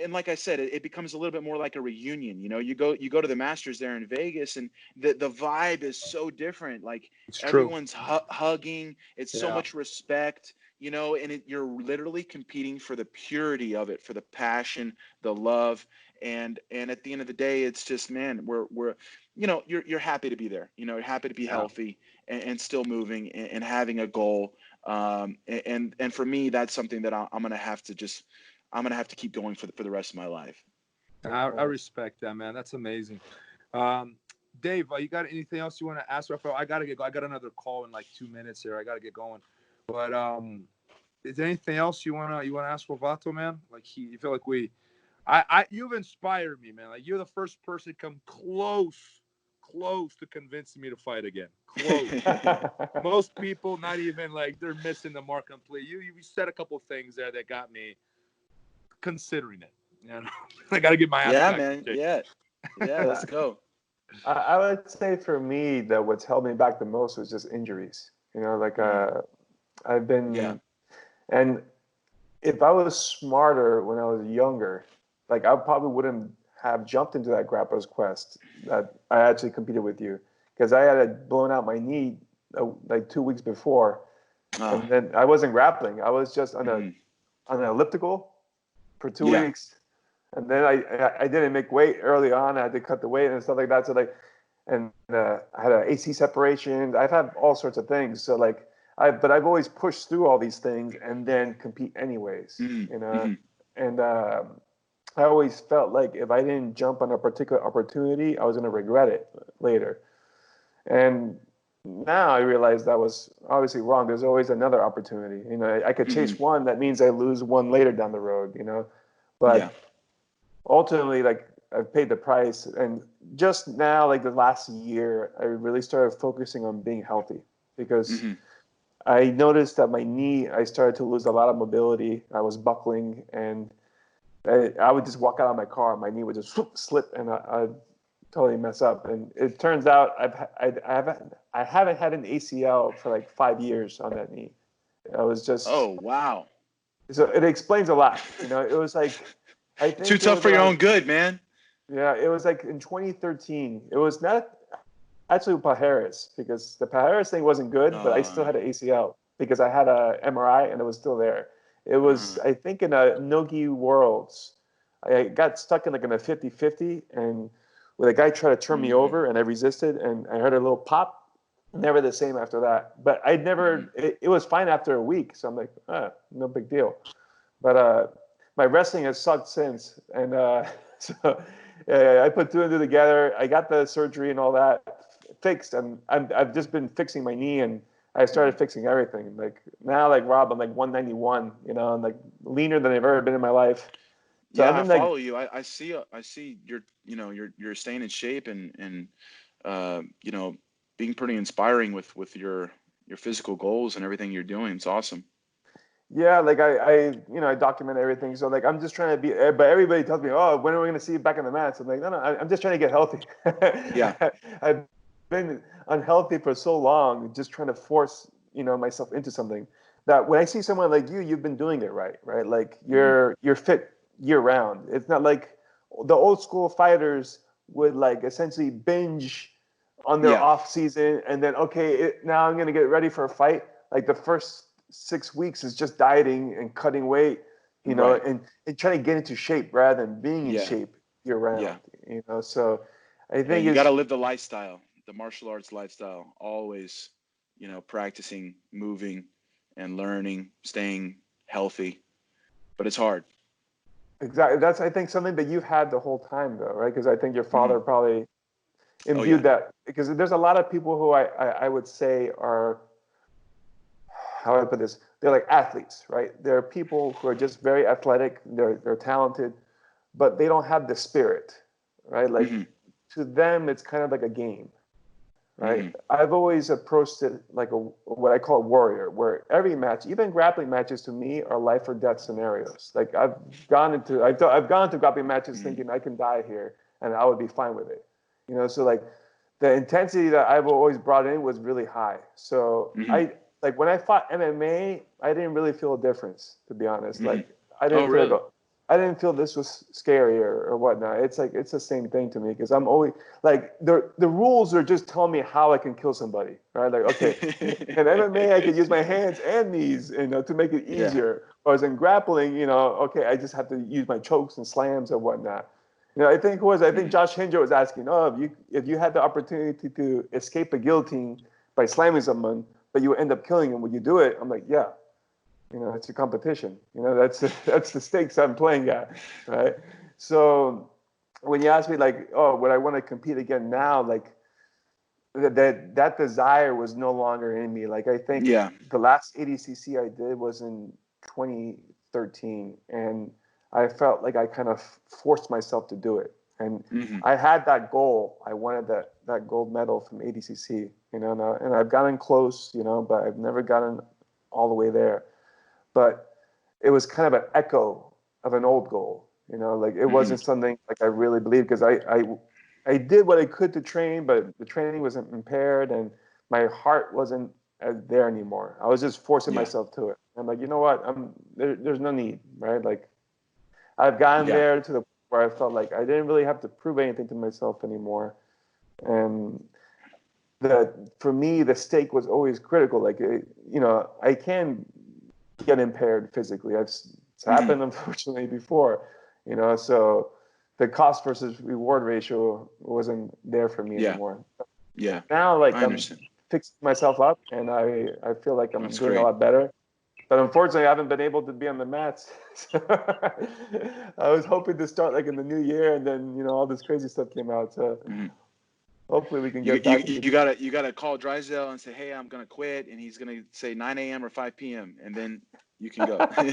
and like I said, it becomes a little bit more like a reunion. You go to the Masters there in Vegas, and the vibe is so different. Like It's everyone's hugging. It's so Yeah. much respect, and you're literally competing for the purity of it, for the passion, the love, and at the end of the day, it's just, man, we're you're happy to be there. You're happy to be healthy and still moving and having a goal. And for me, that's something that I'm gonna have to keep going for the rest of my life. I respect that, man. That's amazing. Dave, you got anything else you want to ask Rafael? I gotta get. I got another call in like 2 minutes here. I gotta get going. But is there anything else you wanna ask Lovato, man? Like you feel like you've inspired me, man. Like you're the first person to come close to convincing me to fight again. Close. Most people, not even like, they're missing the mark completely. You said a couple of things there that got me considering it. I got to get my ass back. Man. Yeah, let's go. I would say for me that what's held me back the most was just injuries. I've been, and if I was smarter when I was younger, like I probably wouldn't have jumped into that grappler's quest that I actually competed with you, because I had blown out my knee like 2 weeks before, and then I wasn't grappling. I was just on an elliptical for 2 weeks, and then I didn't make weight early on. I had to cut the weight and stuff like that. So I had an AC separation. I've had all sorts of things. So but I've always pushed through all these things and then compete anyways. And I always felt like if I didn't jump on a particular opportunity, I was going to regret it later. And now I realize that was obviously wrong. There's always another opportunity. I could chase one. That means I lose one later down the road, But ultimately, I've paid the price. And just now, like the last year, I really started focusing on being healthy, because I noticed that my knee, I started to lose a lot of mobility. I was buckling, and I would just walk out of my car, my knee would just slip, and I'd totally mess up. And it turns out I haven't had an ACL for like 5 years on that knee. I was just. Oh, wow. So it explains a lot. It was like, I think too tough for your own good, man. Yeah, it was like in 2013. It was not actually Pajeras, because the Pajeras thing wasn't good, but I still had an ACL because I had a MRI and it was still there. It was, I think, in a Nogi Worlds. I got stuck in a 50-50, and a guy tried to turn me over, and I resisted, and I heard a little pop. Never the same after that. But I never. It was fine after a week, so I'm like, no big deal. But my wrestling has sucked since, and so I put two and two together. I got the surgery and all that fixed, and I've just been fixing my knee, and I started fixing everything. Like now, like Rob, I'm like 191, I'm like leaner than I've ever been in my life. So I follow you. I see you're staying in shape and being pretty inspiring with your physical goals and everything you're doing. It's awesome. Yeah, like I document everything. So like I'm just trying to be. But everybody tells me, "Oh, when are we going to see you back in the mats?" I'm like, no, I'm just trying to get healthy. Yeah, I've been unhealthy for so long, just trying to force myself into something. That when I see someone like you, you've been doing it right? Like you're fit year round. It's not like the old school fighters would like essentially binge on their off season, and then now I'm going to get ready for a fight. Like the first 6 weeks is just dieting and cutting weight, and trying to get into shape rather than being in shape year round. So I think you got to live the lifestyle, the martial arts lifestyle. Always, practicing, moving, and learning, staying healthy. But it's hard. Exactly. That's, I think, something that you've had the whole time, though, right? Because I think your father probably imbued that. Because there's a lot of people who I would say are, how do I put this? They're like athletes, right? They're people who are just very athletic. They're talented, but they don't have the spirit, right? Like to them, it's kind of like a game, right? I've always approached it like what I call a warrior, where every match, even grappling matches, to me are life or death scenarios. Like I've gone into grappling matches thinking I can die here and I would be fine with it, So like the intensity that I've always brought in was really high. So when I fought MMA, I didn't really feel a difference, to be honest. Like I didn't feel like I didn't feel this was scary or whatnot. It's like it's the same thing to me because I'm always like the rules are just telling me how I can kill somebody, right? Like okay, in MMA I can use my hands and knees, to make it easier. Whereas in grappling, okay, I just have to use my chokes and slams and whatnot. I think Josh Hinger was asking, if you had the opportunity to escape a guillotine by slamming someone, but you end up killing him, would you do it? I'm like, yeah. It's a competition. That's the stakes I'm playing at, right? So when you ask me like, oh, would I want to compete again now? Like that desire was no longer in me. Like I think the last ADCC I did was in 2013, and I felt like I kind of forced myself to do it. And I had that goal. I wanted that gold medal from ADCC, and I've gotten close, but I've never gotten all the way there. But it was kind of an echo of an old goal, like it wasn't something like I really believed because I did what I could to train, but the training wasn't impaired and my heart wasn't there anymore. I was just forcing myself to it. I'm like, you know what? There's no need, right? Like I've gotten there to the point where I felt like I didn't really have to prove anything to myself anymore. And for me, the stake was always critical. Like, I can get impaired physically. It's happened, unfortunately, before, so the cost versus reward ratio wasn't there for me anymore. Yeah. Now, like, I'm fixing myself up, and I feel like I'm doing a lot better. But unfortunately, I haven't been able to be on the mats. I was hoping to start like in the new year, and then, all this crazy stuff came out. So hopefully we can get back. You gotta call Drysdale and say, hey, I'm gonna quit, and he's gonna say 9 a.m. or 5 p.m. and then you can go. By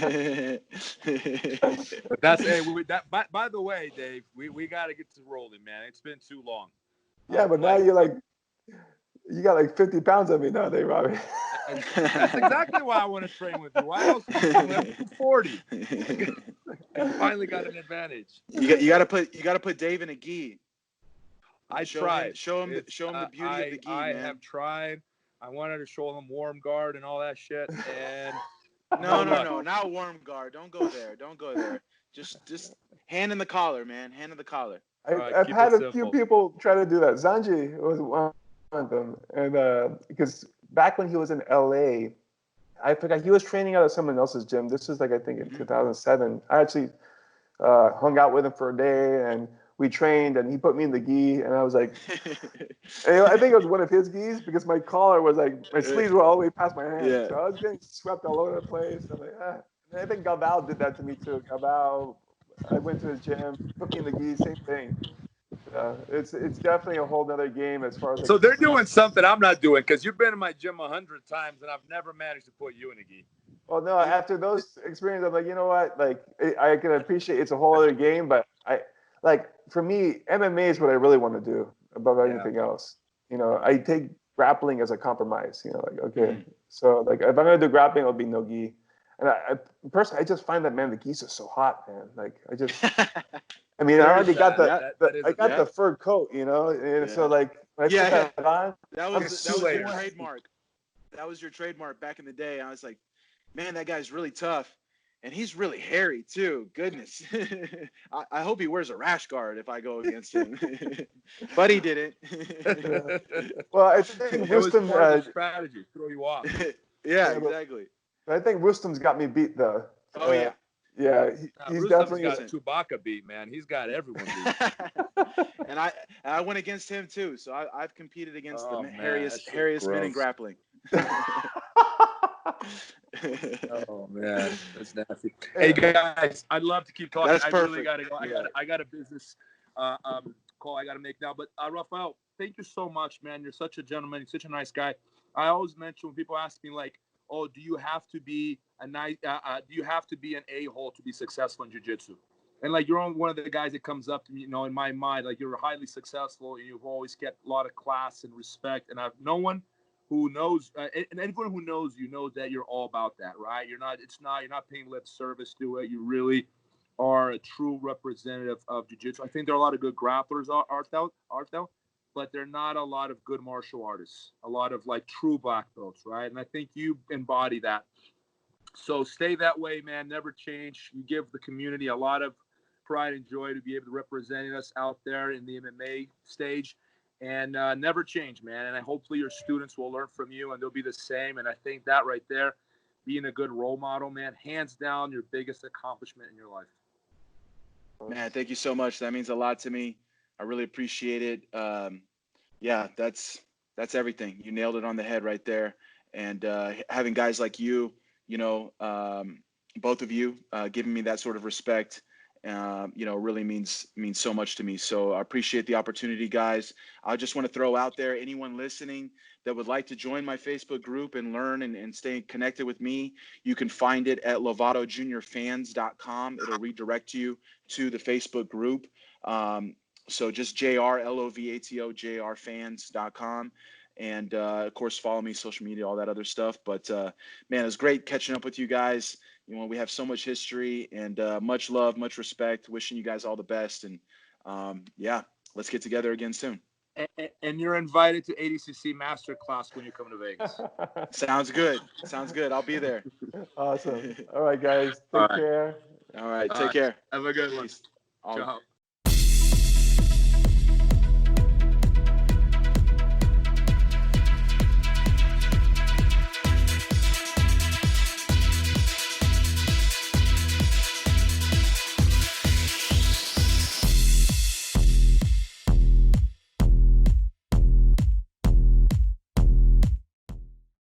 the way, Dave, we gotta get to rolling, man. It's been too long. Yeah, but now you got like 50 pounds on me now, Dave, Robbie. That's exactly why I want to train with you. Why else? I'm 240. I finally got an advantage. You gotta put Dave in a gi. I tried. Show him the beauty of the gi, man. I have tried. I wanted to show him warm guard and all that shit. And no, not warm guard. Don't go there. Just hand in the collar, man. Hand in the collar. I've had a few people try to do that. Zanji was one of them, and because back when he was in LA, I forgot he was training out of someone else's gym. This was like I think in 2007. I actually hung out with him for a day, and we trained, and he put me in the gi, and I was like, I think it was one of his gis because my collar was like my sleeves were all the way past my hands, so I was getting swept all over the place. I'm like, And I think Galval did that to me too. Galval, I went to his gym, put me in the gi, same thing. It's definitely a whole other game as far as. So they're doing something I'm not doing because you've been in my gym 100 times and I've never managed to put you in a gi. Well, no, after those experiences, I'm like, you know what? Like, I can appreciate it's a whole other game, but for me, MMA is what I really want to do above anything else. I take grappling as a compromise. Okay, so like if I'm gonna do grappling, it'll be no gi. And personally, I just find that, man, the gis are so hot, man. Like I mean, I already got the fur coat, and so like when I put that on, that was your trademark. That was your trademark back in the day. I was like, man, that guy's really tough, and he's really hairy too. Goodness, I hope he wears a rash guard if I go against him. But he didn't. Well, I think Rustam strategy throw you off. Exactly. I think Rustam's got me beat though. Oh yeah. Yeah, he's definitely got Chewbacca beat, man. He's got everyone beat. and I went against him too. So I've competed against the hairiest men in grappling. Oh man, that's nasty. Hey guys, I'd love to keep talking. That's perfect. Really gotta go. I got a business call I gotta make now. But Rafael, thank you so much, man. You're such a gentleman. You're such a nice guy. I always mention when people ask me like, oh, do you have to be an a-hole to be successful in jiu-jitsu? And like you're one of the guys that comes up to me, in my mind, like you're highly successful and you've always kept a lot of class and respect. And I've no one who knows, and anyone who knows you knows that you're all about that, right? You're not paying lip service to it. You really are a true representative of jiu-jitsu. I think there are a lot of good grapplers art there, but they're not a lot of good martial artists, a lot of like true black belts, right? And I think you embody that. So stay that way, man. Never change. You give the community a lot of pride and joy to be able to represent us out there in the MMA stage. And never change, man. And hopefully your students will learn from you and they'll be the same. And I think that right there, being a good role model, man, hands down your biggest accomplishment in your life. Man, thank you so much. That means a lot to me. I really appreciate it. Yeah, that's everything. You nailed it on the head right there. And having guys like you, you know, both of you giving me that sort of respect, you know, really means so much to me. So I appreciate the opportunity, guys. I just want to throw out there, anyone listening that would like to join my Facebook group and learn and stay connected with me, you can find it at lovatojuniorfans.com. It'll redirect you to the Facebook group. So just JR, JRfans.com. And, of course, follow me, social media, all that other stuff. But, man, it was great catching up with you guys. You know, we have so much history and much love, much respect. Wishing you guys all the best. And, yeah, let's get together again soon. And you're invited to ADCC Masterclass when you come to Vegas. Sounds good. Sounds good. I'll be there. Awesome. All right, guys. Take care. All right. Take care. Have a good one. Peace.